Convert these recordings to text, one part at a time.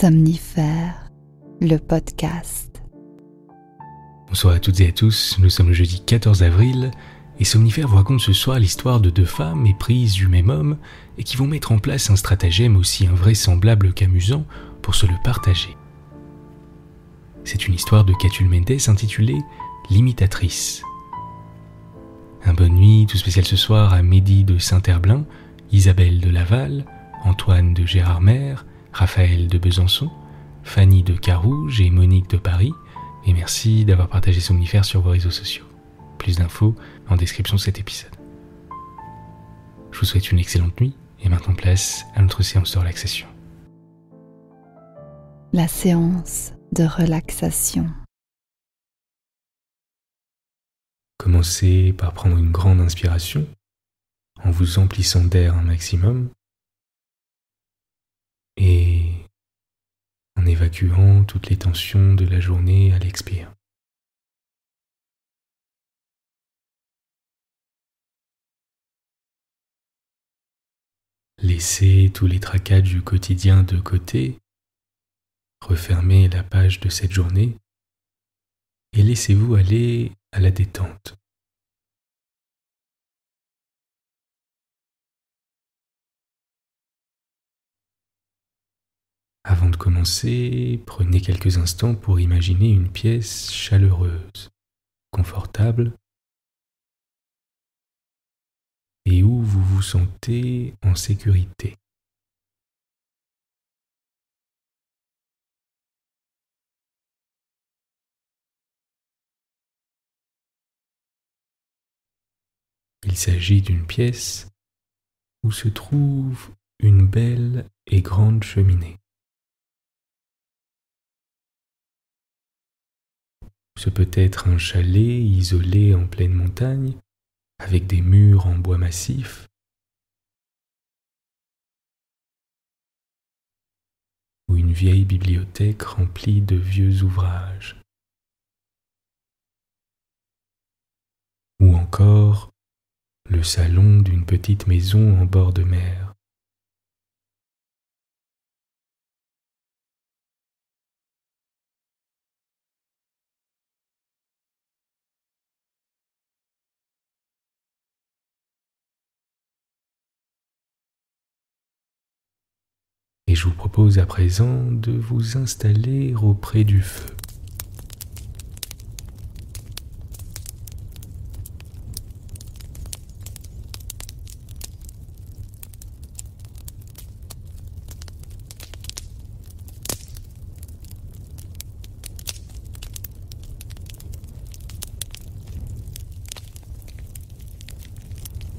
Somnifère, le podcast. Bonsoir à toutes et à tous, nous sommes le jeudi 14 avril et Somnifère vous raconte ce soir l'histoire de deux femmes éprises du même homme et qui vont mettre en place un stratagème aussi invraisemblable qu'amusant pour se le partager. C'est une histoire de Catulle Mendes intitulée « L'imitatrice ». Un bonne nuit tout spécial ce soir à Mehdi de Saint-Herblain, Isabelle de Laval, Antoine de Gérardmer, Raphaël de Besançon, Fanny de Carouge et Monique de Paris, et merci d'avoir partagé Somnifère sur vos réseaux sociaux. Plus d'infos en description de cet épisode. Je vous souhaite une excellente nuit et maintenant place à notre séance de relaxation. La séance de relaxation. Commencez par prendre une grande inspiration en vous emplissant d'air un maximum et en évacuant toutes les tensions de la journée à l'expire. Laissez tous les tracas du quotidien de côté, refermez la page de cette journée et laissez-vous aller à la détente. Avant de commencer, prenez quelques instants pour imaginer une pièce chaleureuse, confortable et où vous vous sentez en sécurité. Il s'agit d'une pièce où se trouve une belle et grande cheminée. Ce peut être un chalet isolé en pleine montagne, avec des murs en bois massif, ou une vieille bibliothèque remplie de vieux ouvrages, ou encore le salon d'une petite maison en bord de mer. Et je vous propose à présent de vous installer auprès du feu.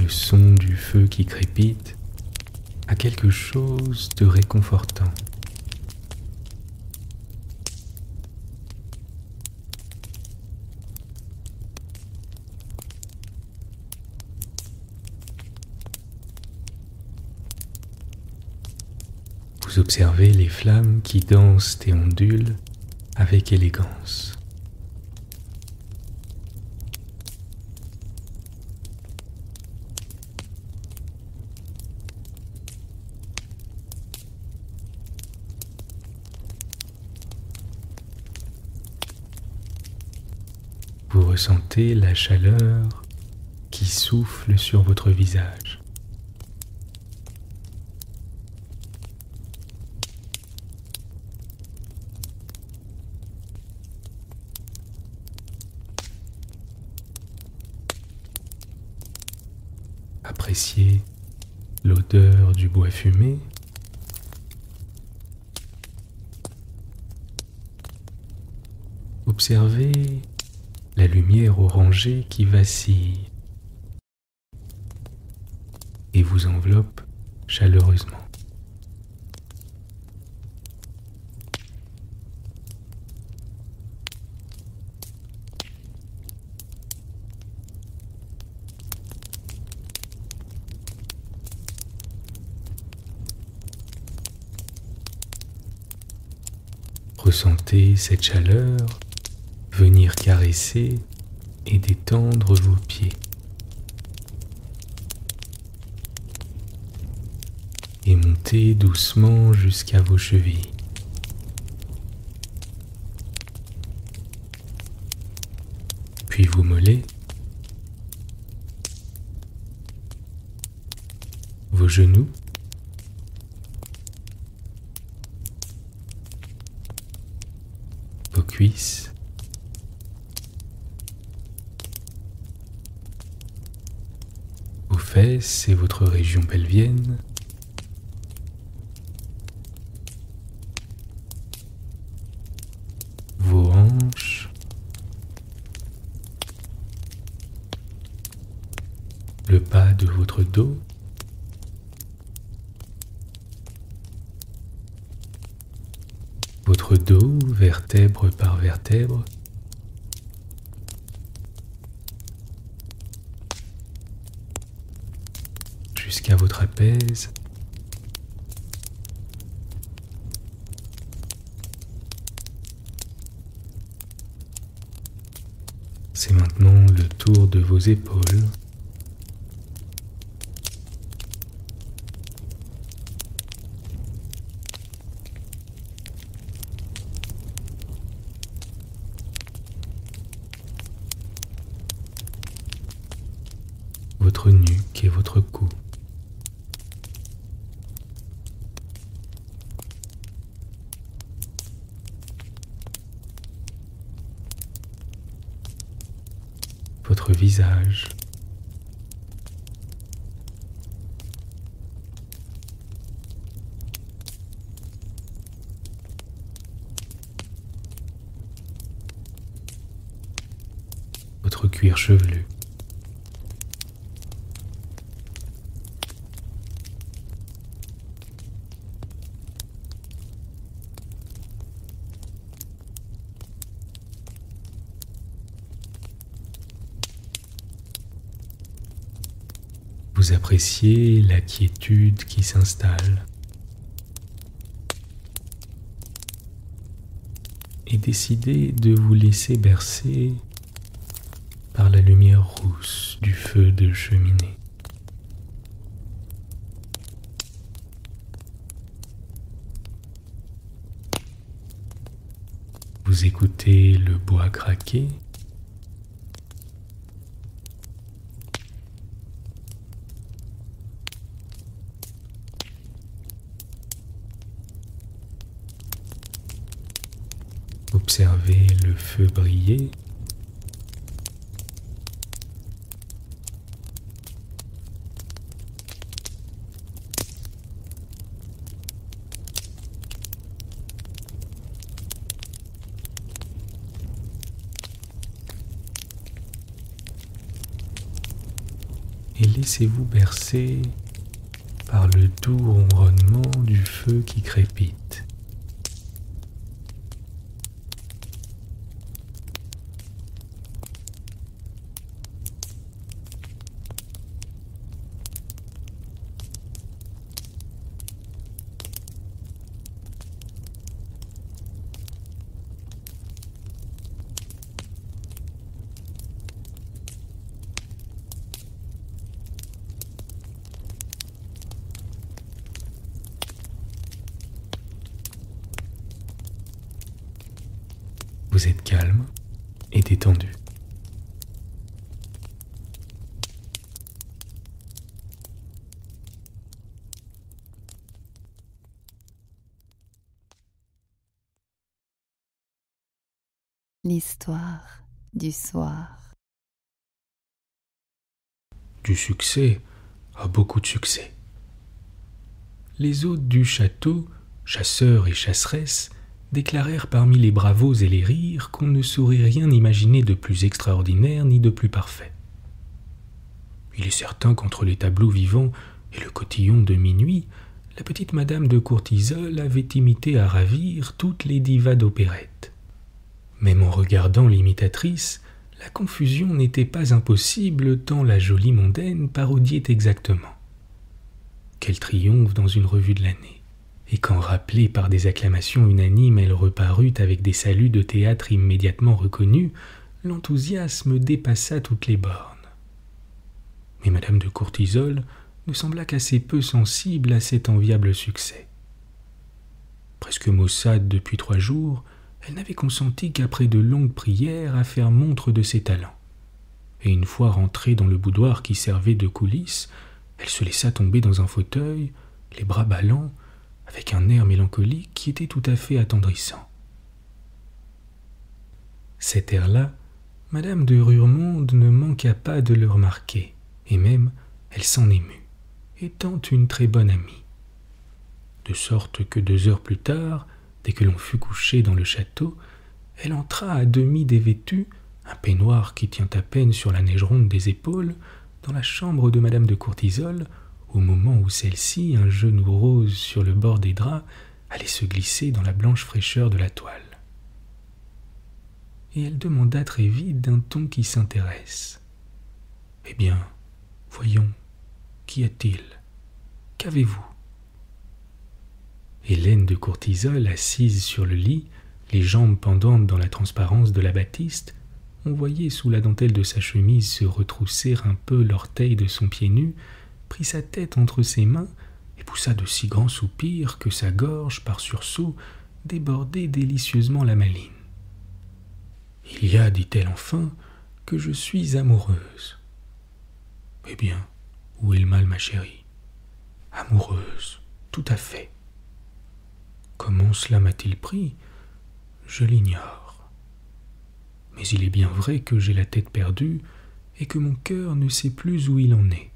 Le son du feu qui crépite a quelque chose de réconfortant. Vous observez les flammes qui dansent et ondulent avec élégance. Vous ressentez la chaleur qui souffle sur votre visage. Appréciez l'odeur du bois fumé. Observez la lumière orangée qui vacille et vous enveloppe chaleureusement. Ressentez cette chaleur venir caresser et détendre vos pieds. Et montez doucement jusqu'à vos chevilles. puis vos mollets, vos genoux, vos cuisses, vos fesses et votre région pelvienne, vos hanches, le bas de votre dos, votre dos, vertèbre par vertèbre, jusqu'à vos trapèzes, c'est maintenant le tour de vos épaules, votre nuque et votre cou. Votre visage. Votre cuir chevelu. Vous appréciez la quiétude qui s'installe et décidez de vous laisser bercer par la lumière rousse du feu de cheminée. Vous écoutez le bois craquer. Observez le feu briller. Et laissez-vous bercer par le doux ronronnement du feu qui crépite. Vous êtes calme et détendu. L'histoire du soir. Du succès à beaucoup de succès. Les hôtes du château, chasseurs et chasseresses, déclarèrent parmi les bravos et les rires qu'on ne saurait rien imaginer de plus extraordinaire ni de plus parfait. Il est certain qu'entre les tableaux vivants et le cotillon de minuit, la petite madame de Courtisol avait imité à ravir toutes les divas d'opérette. Même en regardant l'imitatrice, la confusion n'était pas impossible tant la jolie mondaine parodiait exactement. Quel triomphe dans une revue de l'année! Et quand rappelée par des acclamations unanimes, elle reparut avec des saluts de théâtre immédiatement reconnus, l'enthousiasme dépassa toutes les bornes. Mais madame de Courtisol ne sembla qu'assez peu sensible à cet enviable succès. Presque maussade depuis 3 jours, elle n'avait consenti qu'après de longues prières à faire montre de ses talents. et une fois rentrée dans le boudoir qui servait de coulisse, elle se laissa tomber dans un fauteuil, les bras ballants, avec un air mélancolique qui était tout à fait attendrissant. Cet air-là, Madame de Ruremonde ne manqua pas de le remarquer, et même elle s'en émut, étant une très bonne amie. De sorte que 2 heures plus tard, dès que l'on fut couché dans le château, elle entra à demi dévêtue, un peignoir qui tient à peine sur la neige ronde des épaules, dans la chambre de Madame de Courtisol, au moment où celle-ci, un genou rose sur le bord des draps, allait se glisser dans la blanche fraîcheur de la toile. Et elle demanda très vite d'un ton qui s'intéresse. « Eh bien, voyons, qu'y a-t-il? Qu'avez-vous » Hélène de Courtisol, assise sur le lit, les jambes pendantes dans la transparence de la batiste, on voyait sous la dentelle de sa chemise se retrousser un peu l'orteil de son pied nu, prit sa tête entre ses mains et poussa de si grands soupirs que sa gorge, par sursaut, débordait délicieusement la maline. « Il y a, dit-elle enfin, que je suis amoureuse. »« Eh bien, où est le mal, ma chérie ? » ?»« Amoureuse, tout à fait. » »« Comment cela m'a-t-il pris ? Je l'ignore. Mais il est bien vrai que j'ai la tête perdue et que mon cœur ne sait plus où il en est.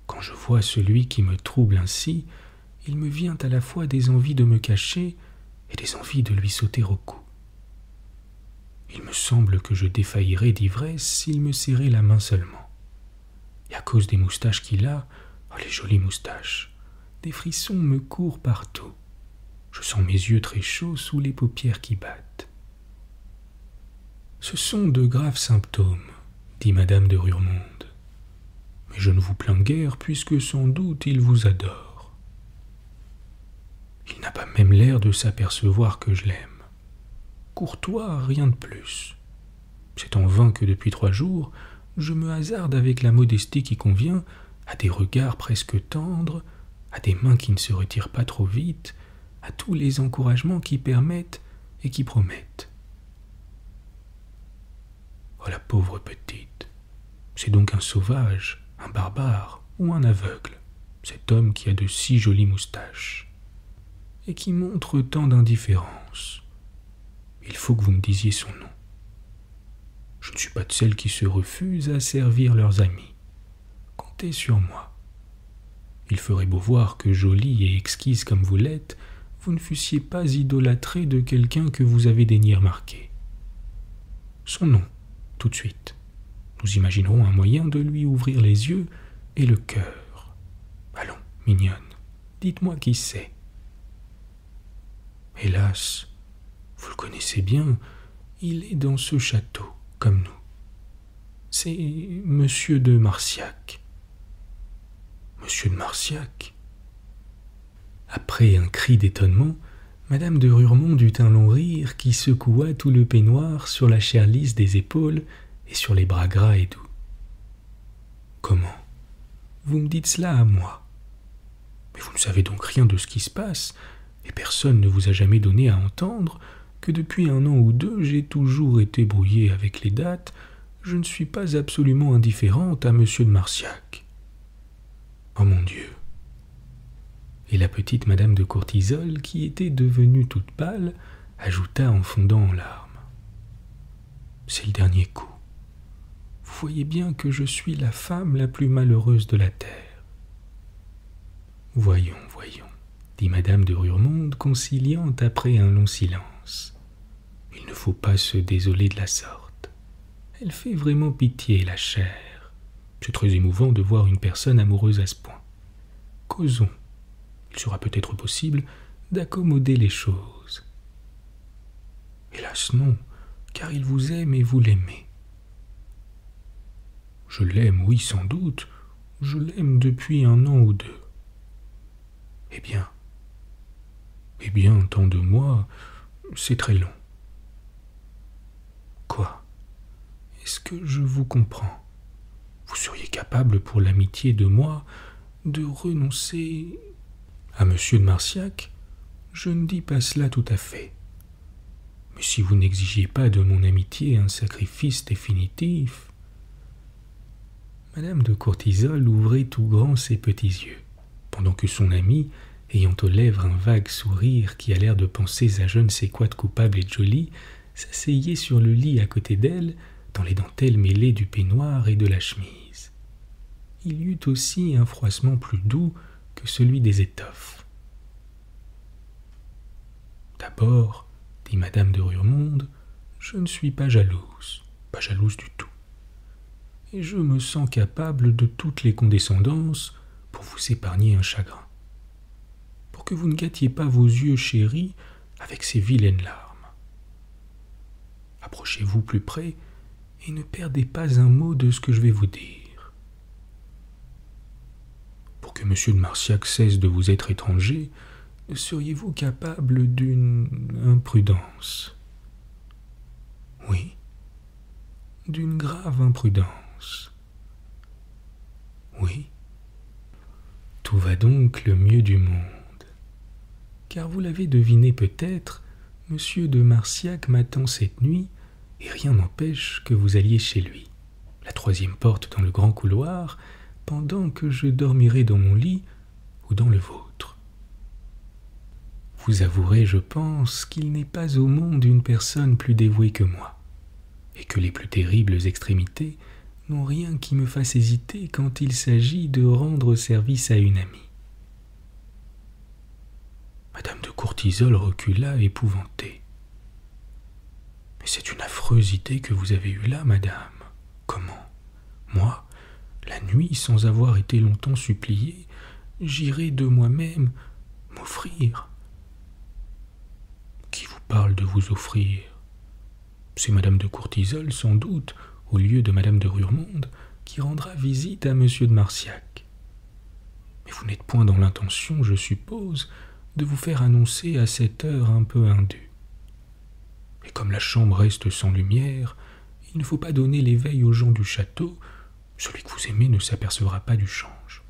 Quand je vois celui qui me trouble ainsi, il me vient à la fois des envies de me cacher et des envies de lui sauter au cou. Il me semble que je défaillirais d'ivresse s'il me serrait la main seulement. Et à cause des moustaches qu'il a, oh les jolies moustaches, des frissons me courent partout. Je sens mes yeux très chauds sous les paupières qui battent. Ce sont de graves symptômes, dit Madame de Ruremonde. Mais je ne vous plains guère, puisque sans doute il vous adore. Il n'a pas même l'air de s'apercevoir que je l'aime. Courtois, rien de plus. C'est en vain que depuis 3 jours, je me hasarde avec la modestie qui convient à des regards presque tendres, à des mains qui ne se retirent pas trop vite, à tous les encouragements qui permettent et qui promettent. Oh la pauvre petite, c'est donc un sauvage, un barbare ou un aveugle, cet homme qui a de si jolies moustaches, et qui montre tant d'indifférence. Il faut que vous me disiez son nom. Je ne suis pas de celles qui se refusent à servir leurs amis. Comptez sur moi. Il ferait beau voir que jolie et exquise comme vous l'êtes, vous ne fussiez pas idolâtrée de quelqu'un que vous avez daigné remarquer. Son nom, tout de suite. Nous imaginerons un moyen de lui ouvrir les yeux et le cœur. Allons, mignonne, dites-moi qui c'est. Hélas, vous le connaissez bien, il est dans ce château, comme nous. C'est Monsieur de Marciac. Monsieur de Marciac ? Après un cri d'étonnement, Madame de Ruremonde eut un long rire qui secoua tout le peignoir sur la chair lisse des épaules et sur les bras gras et doux. « Comment ? Vous me dites cela à moi ? Mais vous ne savez donc rien de ce qui se passe, et personne ne vous a jamais donné à entendre que depuis 1 an ou 2, j'ai toujours été brouillée avec les dates, je ne suis pas absolument indifférente à Monsieur de Marciac. Oh mon Dieu !» Et la petite Madame de Courtisol, qui était devenue toute pâle, ajouta en fondant en larmes. « C'est le dernier coup. Vous voyez bien que je suis la femme la plus malheureuse de la terre. »« Voyons, voyons, » dit Madame de Ruremonde, conciliante après un long silence. « Il ne faut pas se désoler de la sorte. Elle fait vraiment pitié, la chère. C'est très émouvant de voir une personne amoureuse à ce point. Causons. Il sera peut-être possible d'accommoder les choses. » « Hélas non, car il vous aime et vous l'aimez. »« Je l'aime, oui, sans doute. Je l'aime depuis 1 an ou 2. »« Eh bien, tant de mois, c'est très long. »« Quoi ? Est-ce que je vous comprends ? Vous seriez capable, pour l'amitié de moi, de renoncer... » À Monsieur de Marciac, je ne dis pas cela tout à fait. Mais si vous n'exigiez pas de mon amitié un sacrifice définitif, Madame de Courtisol ouvrait tout grands ses petits yeux, pendant que son ami, ayant aux lèvres un vague sourire qui a l'air de penser à je ne sais quoi de coupable et de joli, s'asseyait sur le lit à côté d'elle, dans les dentelles mêlées du peignoir et de la chemise. Il y eut aussi un froissement plus doux que celui des étoffes. « D'abord, dit madame de Rurmonde, je ne suis pas jalouse du tout. Et je me sens capable de toutes les condescendances pour vous épargner un chagrin, pour que vous ne gâtiez pas vos yeux chéris avec ces vilaines larmes. Approchez-vous plus près et ne perdez pas un mot de ce que je vais vous dire. Pour que M. de Marsillac cesse de vous être étranger, seriez-vous capable d'une imprudence? Oui, d'une grave imprudence. Oui. Tout va donc le mieux du monde. Car vous l'avez deviné peut-être, M. de Marsillac m'attend cette nuit, et rien n'empêche que vous alliez chez lui, la troisième porte dans le grand couloir, pendant que je dormirai dans mon lit ou dans le vôtre. Vous avouerez, je pense, qu'il n'est pas au monde une personne plus dévouée que moi, et que les plus terribles extrémités n'ont rien qui me fasse hésiter quand il s'agit de rendre service à une amie. Madame de Courtisol recula épouvantée. « Mais c'est une affreuse idée que vous avez eue là, madame. Comment? Moi, la nuit, sans avoir été longtemps suppliée, j'irai de moi-même m'offrir. » Qui vous parle de vous offrir? C'est madame de Courtisol, sans doute, au lieu de madame de Rurmonde, qui rendra visite à monsieur de Marsillac. Mais vous n'êtes point dans l'intention, je suppose, de vous faire annoncer à cette heure un peu indue. Et comme la chambre reste sans lumière, il ne faut pas donner l'éveil aux gens du château, celui que vous aimez ne s'apercevra pas du change.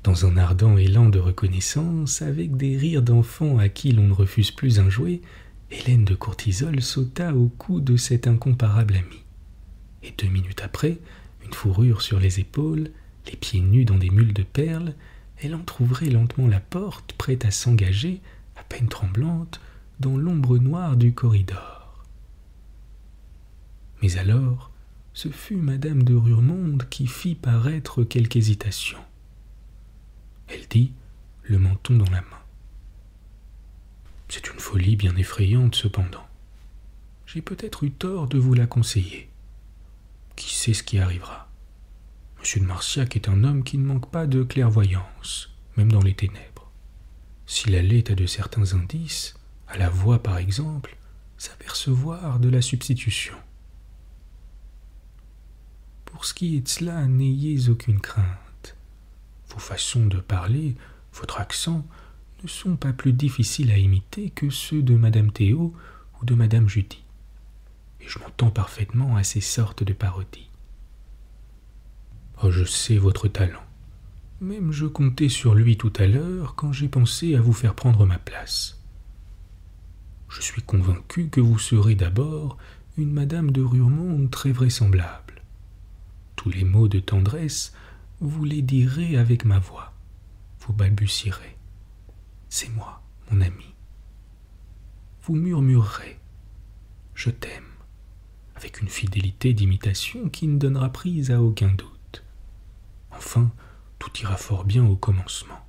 Dans un ardent élan de reconnaissance, avec des rires d'enfant à qui l'on ne refuse plus un jouet, Hélène de Courtisol sauta au cou de cet incomparable ami. Et 2 minutes après, une fourrure sur les épaules, les pieds nus dans des mules de perles, elle entr'ouvrait lentement la porte, prête à s'engager, à peine tremblante, dans l'ombre noire du corridor. Mais alors, ce fut madame de Rurmonde qui fit paraître quelque hésitation. Elle dit, le menton dans la main. C'est une folie bien effrayante cependant. J'ai peut-être eu tort de vous la conseiller. Qui sait ce qui arrivera? M. de Marsillac est un homme qui ne manque pas de clairvoyance, même dans les ténèbres. S'il allait à de certains indices, à la voix par exemple, s'apercevoir de la substitution. Pour ce qui est de cela, n'ayez aucune crainte. Vos façons de parler, votre accent, ne sont pas plus difficiles à imiter que ceux de Madame Théo ou de Madame Judy. Et je m'entends parfaitement à ces sortes de parodies. Oh, je sais votre talent. Même je comptais sur lui tout à l'heure quand j'ai pensé à vous faire prendre ma place. Je suis convaincu que vous serez d'abord une Madame de Rurmonde très vraisemblable. Tous les mots de tendresse, vous les direz avec ma voix. Vous balbutierez. C'est moi, mon ami. Vous murmurerez. Je t'aime, avec une fidélité d'imitation qui ne donnera prise à aucun doute. Enfin, tout ira fort bien au commencement.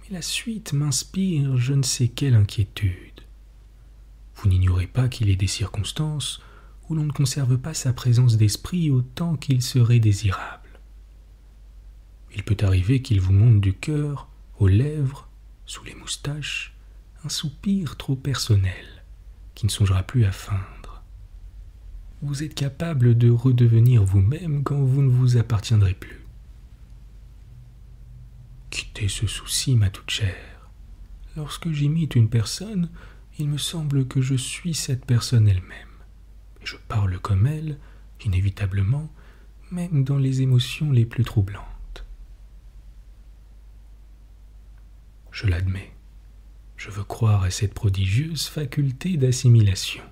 Mais la suite m'inspire je ne sais quelle inquiétude. Vous n'ignorez pas qu'il est des circonstances où l'on ne conserve pas sa présence d'esprit autant qu'il serait désirable. Il peut arriver qu'il vous monte du cœur, aux lèvres, sous les moustaches, un soupir trop personnel, qui ne songera plus à feindre. Vous êtes capable de redevenir vous-même quand vous ne vous appartiendrez plus. Quittez ce souci, ma toute chère. Lorsque j'imite une personne, il me semble que je suis cette personne elle-même. Et je parle comme elle, inévitablement, même dans les émotions les plus troublantes. Je l'admets. Je veux croire à cette prodigieuse faculté d'assimilation.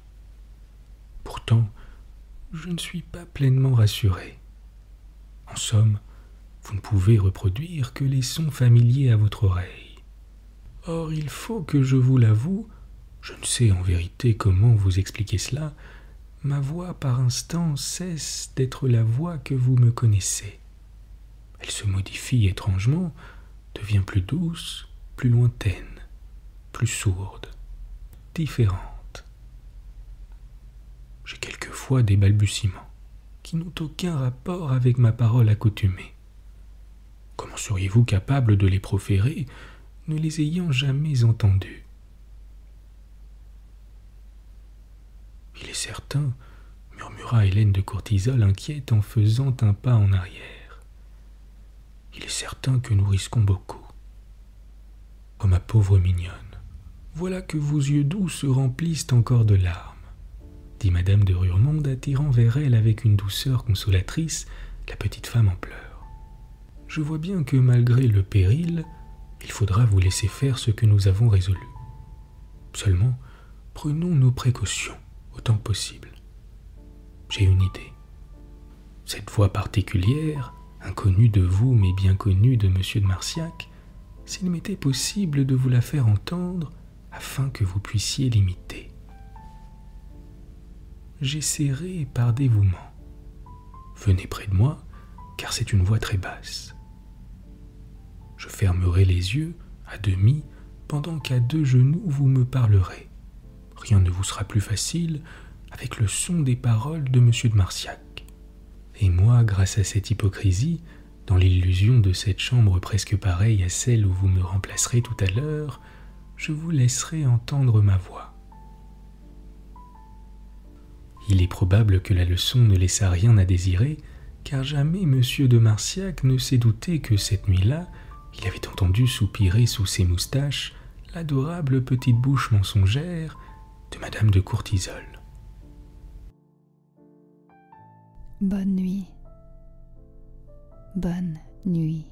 Pourtant, je ne suis pas pleinement rassuré. En somme, vous ne pouvez reproduire que les sons familiers à votre oreille. Or, il faut que je vous l'avoue, je ne sais en vérité comment vous expliquer cela, ma voix par instant cesse d'être la voix que vous me connaissez. Elle se modifie étrangement, devient plus douce, plus lointaine, plus sourde, différente. J'ai quelquefois des balbutiements qui n'ont aucun rapport avec ma parole accoutumée. Comment seriez-vous capable de les proférer, ne les ayant jamais entendus? Il est certain, murmura Hélène de Courtisol inquiète en faisant un pas en arrière. Il est certain que nous risquons beaucoup. Oh ma pauvre mignonne, voilà que vos yeux doux se remplissent encore de larmes, dit madame de Rurmonde, attirant vers elle avec une douceur consolatrice la petite femme en pleurs. Je vois bien que malgré le péril, il faudra vous laisser faire ce que nous avons résolu. Seulement, prenons nos précautions autant que possible. J'ai une idée. Cette voix particulière, inconnue de vous mais bien connue de monsieur de Marsillac, s'il m'était possible de vous la faire entendre afin que vous puissiez l'imiter. J'essaierai par dévouement. Venez près de moi, car c'est une voix très basse. Je fermerai les yeux à demi pendant qu'à deux genoux vous me parlerez. Rien ne vous sera plus facile avec le son des paroles de monsieur de Marsillac. Et moi, grâce à cette hypocrisie, dans l'illusion de cette chambre presque pareille à celle où vous me remplacerez tout à l'heure, je vous laisserai entendre ma voix. Il est probable que la leçon ne laissa rien à désirer, car jamais monsieur de Marsillac ne s'est douté que cette nuit-là, il avait entendu soupirer sous ses moustaches l'adorable petite bouche mensongère de madame de Courtisol. Bonne nuit. Bonne nuit.